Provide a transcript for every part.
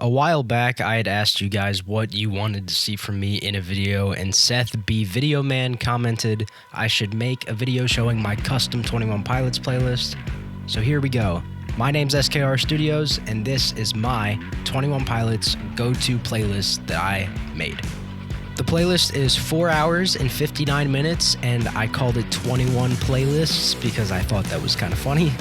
A while back, I had asked you guys what you wanted to see from me in a video, and Seth B. Video Man commented I should make a video showing my custom 21 Pilots playlist. So here we go. My name's SKR Studios, and this is my 21 Pilots go-to playlist that I made. The playlist is 4 hours and 59 minutes, and I called it 21 Playlists because I thought that was kind of funny.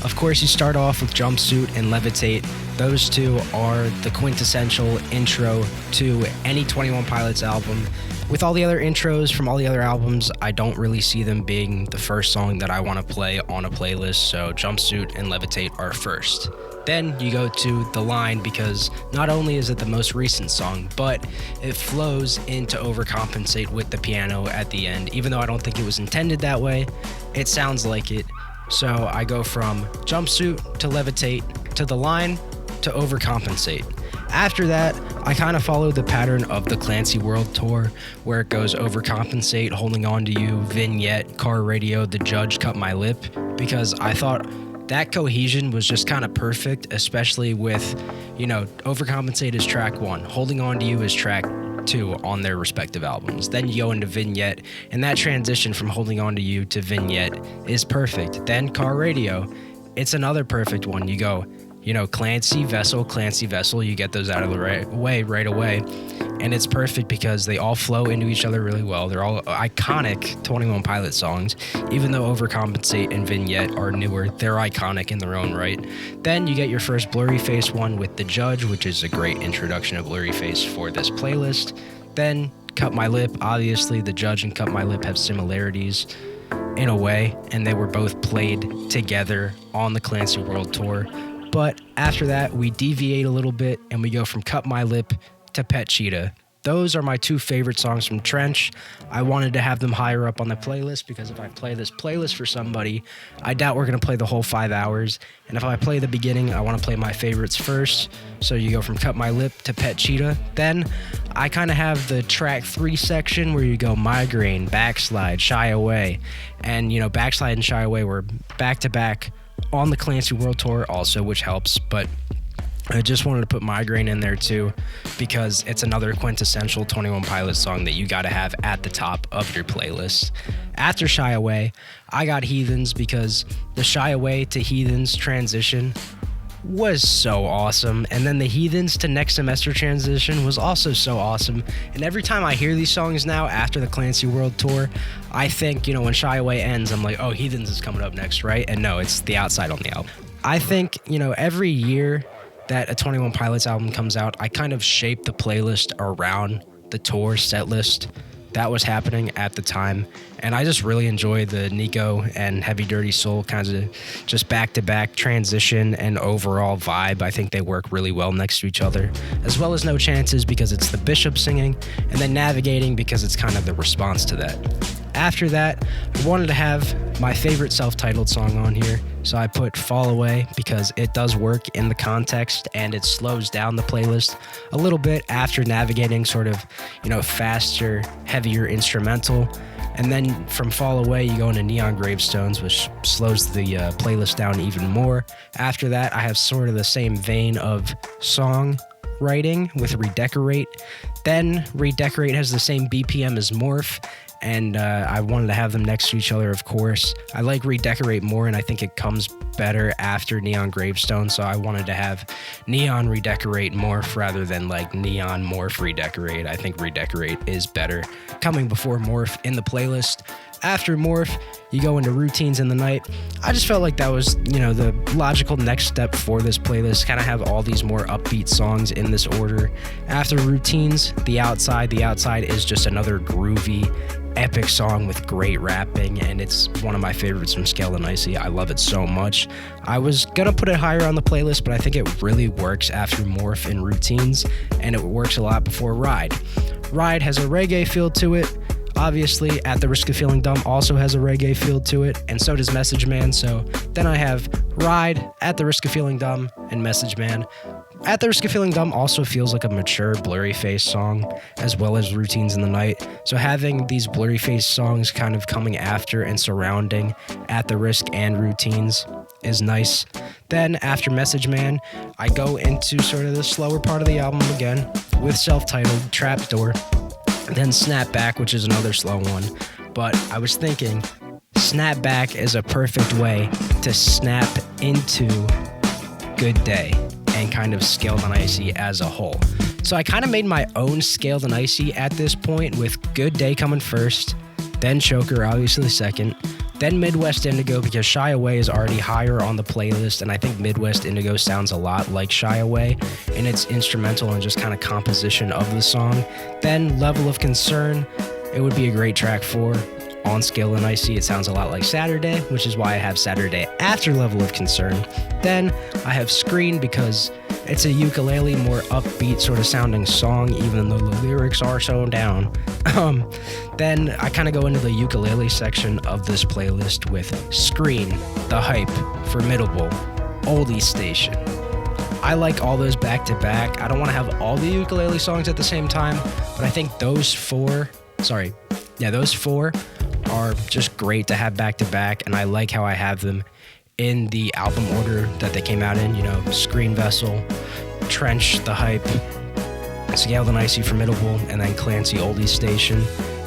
Of course, you start off with Jumpsuit and Levitate. Those two are the quintessential intro to any 21 Pilots album. With all the other intros from all the other albums, I don't really see them being the first song that I want to play on a playlist, so Jumpsuit and Levitate are first. Then you go to The Line because not only is it the most recent song, but it flows into Overcompensate with the piano at the end. Even though I don't think it was intended that way, it sounds like it. So I go from Jumpsuit to Levitate to The Line to Overcompensate. After that, I kind of follow the pattern of the Clancy World Tour, where it goes Overcompensate, Holding On to You, Vignette, Car Radio, The Judge, Cut My Lip, because I thought that cohesion was just kind of perfect, especially with, Overcompensate is track 1, Holding On to You is track 2 on their respective albums. Then you go into Vignette, and that transition from Holding On to You to Vignette is perfect. Then Car Radio, it's another perfect one. You go, Clancy, Vessel, you get those out of the way right away. And it's perfect because they all flow into each other really well. They're all iconic 21 Pilots songs. Even though Overcompensate and Vignette are newer, they're iconic in their own right. Then you get your first Blurryface one with The Judge, which is a great introduction of Blurryface for this playlist. Then Cut My Lip. Obviously, The Judge and Cut My Lip have similarities in a way, and they were both played together on the Clancy World Tour. But after that, we deviate a little bit and we go from Cut My Lip to Pet Cheetah. Those are my two favorite songs from Trench. I wanted to have them higher up on the playlist because if I play this playlist for somebody, I doubt we're going to play the whole 5 hours. And if I play the beginning, I want to play my favorites first. So you go from Cut My Lip to Pet Cheetah. Then I kind of have the track 3 section where you go Migraine, Backslide, Shy Away. And, Backslide and Shy Away were back-to-back on the Clancy World Tour also, which helps, but I just wanted to put Migraine in there too because it's another quintessential 21 Pilots song that you got to have at the top of your playlist. After Shy Away, I got Heathens because the Shy Away to Heathens transition was so awesome, and then the Heathens to Next Semester transition was also so awesome. And every time I hear these songs now after the Clancy World Tour, I think, when Shy Away ends, I'm like, oh, Heathens is coming up next, right? And no, it's The Outside on the album. I think, every year that a 21 Pilots album comes out, I kind of shape the playlist around the tour set list that was happening at the time. And I just really enjoy the Nico and Heavy Dirty Soul kinds of just back-to-back transition and overall vibe. I think they work really well next to each other, as well as No Chances because it's the Bishop singing, and then Navigating because it's kind of the response to that. After that, I wanted to have my favorite self-titled song on here, so I put Fall Away because it does work in the context and it slows down the playlist a little bit after Navigating, sort of, faster, heavier instrumental. And then from Fall Away, you go into Neon Gravestones, which slows the playlist down even more. After that, I have sort of the same vein of song writing with Redecorate. Then Redecorate has the same BPM as Morph, and I wanted to have them next to each other, of course. I like Redecorate more, and I think it comes better after Neon Gravestone, so I wanted to have Neon Redecorate Morph rather than Neon Morph Redecorate. I think Redecorate is better coming before Morph in the playlist. After Morph, you go into Routines in the Night. I just felt like that was, the logical next step for this playlist, kind of have all these more upbeat songs in this order. After Routines, The Outside. The Outside is just another groovy, epic song with great rapping, and it's one of my favorites from Scale and Icy. I love it so much. I was gonna put it higher on the playlist, but I think it really works after Morph and Routines, and it works a lot before Ride. Ride has a reggae feel to it. Obviously, At the Risk of Feeling Dumb also has a reggae feel to it, and so does Message Man. So then I have Ride, At the Risk of Feeling Dumb, and Message Man. At the Risk of Feeling Dumb also feels like a mature Blurryface song, as well as Routines in the Night. So having these Blurryface songs kind of coming after and surrounding At the Risk and Routines is nice. Then after Message Man, I go into sort of the slower part of the album again with self-titled Trapdoor. Then Snap Back, which is another slow one. But I was thinking, Snap Back is a perfect way to snap into Good Day and kind of Scaled on Icy as a whole. So I kind of made my own Scaled and Icy at this point, with Good Day coming first, then Choker obviously second, then Midwest Indigo, because Shy Away is already higher on the playlist, and I think Midwest Indigo sounds a lot like Shy Away in its instrumental and just kind of composition of the song. Then Level of Concern, it would be a great track 4. On Scaled and Icy, it sounds a lot like Saturday, which is why I have Saturday after Level of Concern. Then I have Screen, because it's a ukulele, more upbeat sort of sounding song, even though the lyrics are so down. Then I kind of go into the ukulele section of this playlist with Screen, The Hype, Formidable, Oldie Station. I like all those back to back. I don't want to have all the ukulele songs at the same time, but I think those four are just great to have back to back, and I like how I have them in the album order that they came out in. Screen, Vessel, Trench, The Hype, Scaled and Icy, Formidable, and then Clancy, Oldie Station.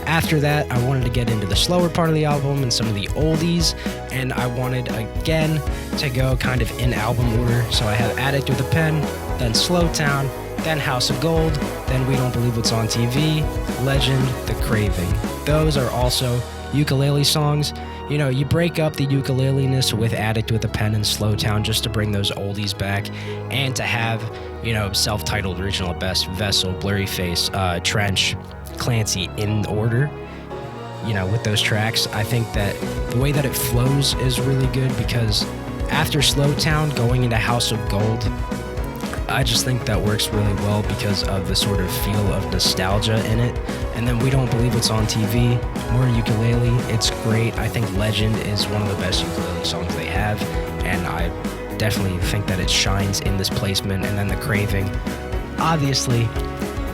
After that, I wanted to get into the slower part of the album and some of the oldies, and I wanted again to go kind of in album order. So I have Addict with a Pen, then Slow Town, then House of Gold, then We Don't Believe What's on TV, Legend, The Craving. Those are also ukulele songs. You break up the ukulele-ness with Addict with a Pen and Slow Town just to bring those oldies back, and to have, self-titled original at best, Vessel, Blurry Face, Trench, Clancy in order, with those tracks. I think that the way that it flows is really good, because after Slow Town, going into House of Gold, I just think that works really well because of the sort of feel of nostalgia in it. And then We Don't Believe What's on TV, more ukulele, it's great. I think Legend is one of the best ukulele songs they have, and I definitely think that it shines in this placement. And then The Craving, obviously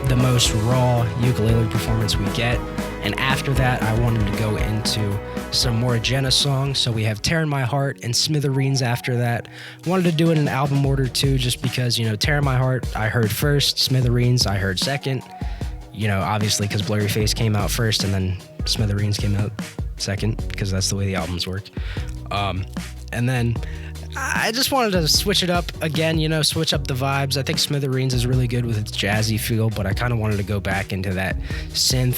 the most raw ukulele performance we get. And after that, I wanted to go into some more Jenna songs. So we have Tearing My Heart and Smithereens after that. Wanted to do it in album order too, just because, Tearing My Heart I heard first, Smithereens I heard second. Obviously because Blurry Face came out first and then Smithereens came out second, because that's the way the albums work. And then I just wanted to switch it up again, switch up the vibes. I think Smithereens is really good with its jazzy feel, but I kind of wanted to go back into that synth,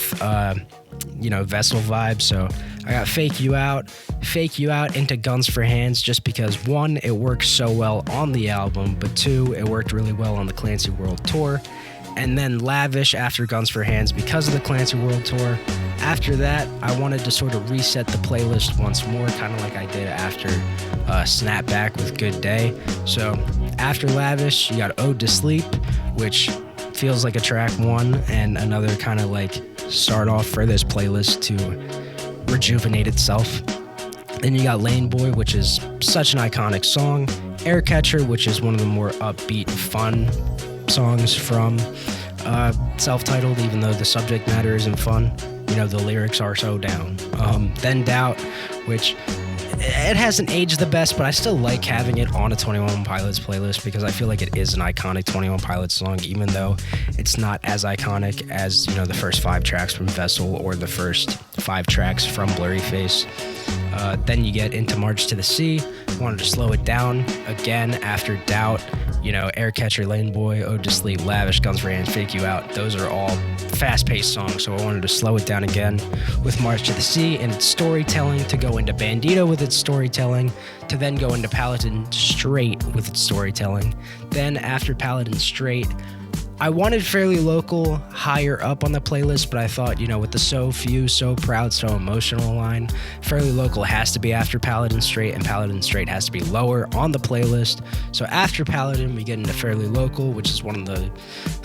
Vessel vibe. So I got Fake You Out into Guns for Hands, just because 1, it works so well on the album, but 2, it worked really well on the Clancy World Tour. And then Lavish after Guns for Hands because of the Clancy World Tour. After that, I wanted to sort of reset the playlist once more, kind of like I did after Snap Back with Good Day. So after Lavish, you got Ode to Sleep, which feels like a track 1 and another kind of like start off for this playlist to rejuvenate itself. Then you got Lane Boy, which is such an iconic song. Aircatcher, which is one of the more upbeat, fun songs from self-titled, even though the subject matter isn't fun. The lyrics are so down. Then Doubt, which it hasn't aged the best, but I still like having it on a 21 Pilots playlist, because I feel like it is an iconic 21 Pilots song, even though it's not as iconic as, the first 5 tracks from Vessel or the first 5 tracks from Blurry Face. Then you get into March to the Sea. Wanted to slow it down again after Doubt. Aircatcher, Lane Boy, Ode to Sleep, Lavish, Guns for Hands, Fake You Out. Those are all fast-paced songs, so I wanted to slow it down again with March to the Sea and its storytelling, to go into Bandito with its storytelling, to then go into Paladin Straight with its storytelling. Then after Paladin Straight, I wanted Fairly Local higher up on the playlist, but I thought, with the So Few, So Proud, So Emotional line, Fairly Local has to be after Paladin Straight, and Paladin Straight has to be lower on the playlist. So after Paladin, we get into Fairly Local, which is one of the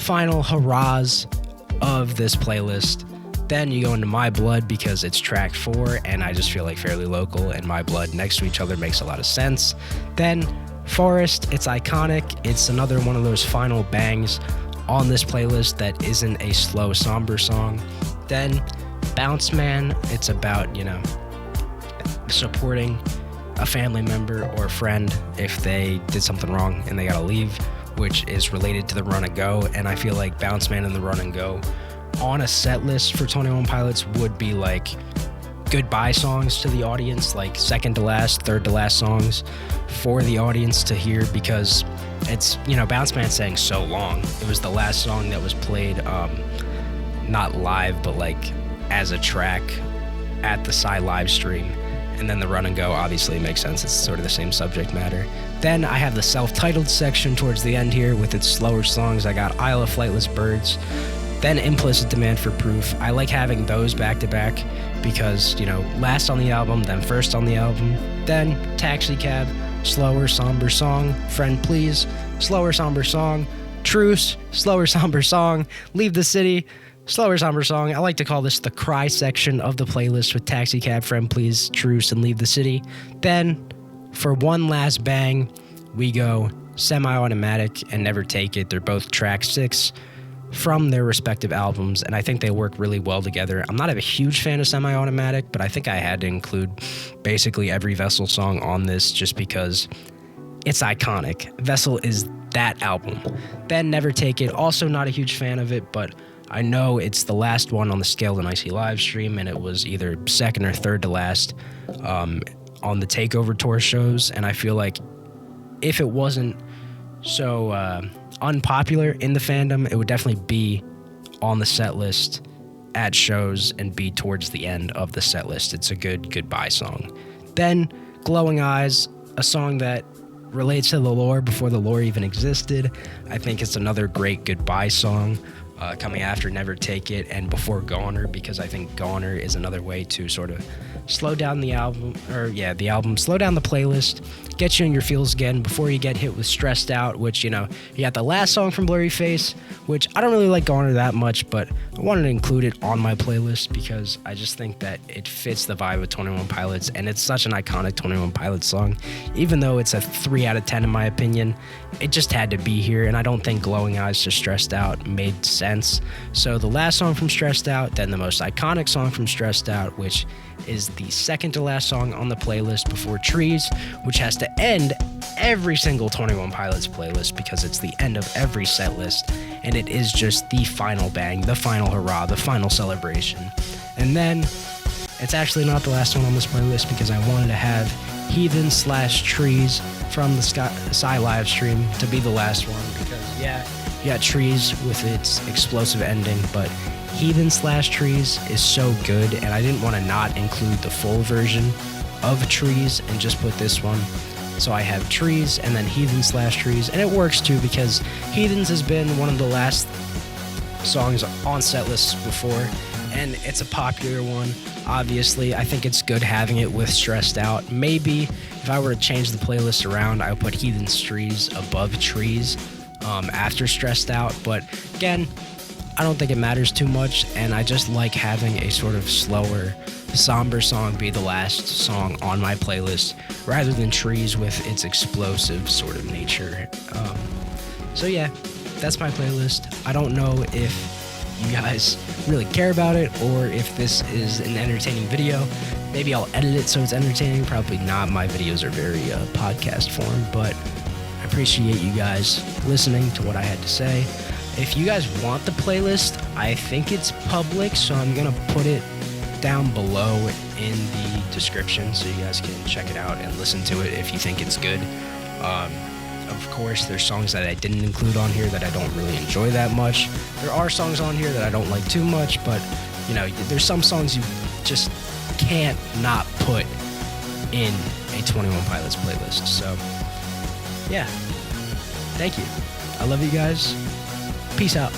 final hurrahs of this playlist. Then you go into My Blood, because it's track 4, and I just feel like Fairly Local and My Blood next to each other makes a lot of sense. Then Forest, it's iconic. It's another one of those final bangs on this playlist that isn't a slow, somber song. Then Bounce Man, it's about, supporting a family member or a friend if they did something wrong and they gotta leave, which is related to the Run and Go. And I feel like Bounce Man and the Run and Go on a set list for 21 Pilots would be like goodbye songs to the audience, like second to last, third to last songs for the audience to hear, because it's, Bounce Man sang So Long. It was the last song that was played, not live, but like as a track at the Psy live stream. And then the Run and Go obviously makes sense. It's sort of the same subject matter. Then I have the self-titled section towards the end here with its slower songs. I got Isle of Flightless Birds, then Implicit Demand for Proof. I like having those back to back because, last on the album, then first on the album, then Taxi Cab, slower, somber song, Friend Please, slower, somber song, Truce, slower, somber song, Leave the City, slower, somber song. I like to call this the cry section of the playlist with Taxi Cab, Friend Please, Truce, and Leave the City. Then, for one last bang, we go Semi-Automatic and Never Take It. They're both track 6 from their respective albums, and I think they work really well together. I'm not a huge fan of Semi-Automatic, but I think I had to include basically every Vessel song on this just because it's iconic. Vessel is that album. Then Never Take It, also not a huge fan of it, but I know it's the last one on the Scaled and Icy live stream, and it was either second or third to last on the Takeover Tour shows, and I feel like if it wasn't so unpopular in the fandom, it would definitely be on the set list at shows and be towards the end of the set list. It's a good goodbye song. Then Glowing Eyes, a song that relates to the lore before the lore even existed. I think it's another great goodbye song, coming after Never Take It and before Goner, because I think Goner is another way to sort of slow down the album, slow down the playlist, get you in your feels again before you get hit with Stressed Out, which, you got the last song from Blurry Face, which I don't really like Goner that much, but I wanted to include it on my playlist because I just think that it fits the vibe of 21 Pilots, and it's such an iconic 21 Pilots song. Even though it's a 3 out of 10 in my opinion, it just had to be here, and I don't think Glowing Eyes to Stressed Out made sense. So the last song from Stressed Out, then the most iconic song from Stressed Out, which is the second to last song on the playlist before Trees, which has to end every single 21 Pilots playlist because it's the end of every set list, and it is just the final bang, the final hurrah, the final celebration. And then it's actually not the last one on this playlist because I wanted to have Heathen/Trees from the Psy live stream to be the last one because, you got Trees with its explosive ending, but Heathen/Trees is so good, and I didn't want to not include the full version of Trees and just put this one. So I have Trees and then Heathen/Trees, and it works too because Heathens has been one of the last songs on set lists before, and it's a popular one. Obviously, I think it's good having it with Stressed Out. Maybe if I were to change the playlist around, I would put Heathen/Trees above Trees after Stressed Out, but again, I don't think it matters too much, and I just like having a sort of slower, somber song be the last song on my playlist rather than Trees with its explosive sort of nature. So yeah, that's my playlist. I don't know if you guys really care about it or if this is an entertaining video. Maybe I'll edit it so it's entertaining. Probably not. My videos are very podcast form, but I appreciate you guys listening to what I had to say. If you guys want the playlist, I think it's public, so I'm going to put it down below in the description so you guys can check it out and listen to it if you think it's good. Of course, there's songs that I didn't include on here that I don't really enjoy that much. There are songs on here that I don't like too much, but, there's some songs you just can't not put in a 21 Pilots playlist. So, yeah. Thank you. I love you guys. Peace out.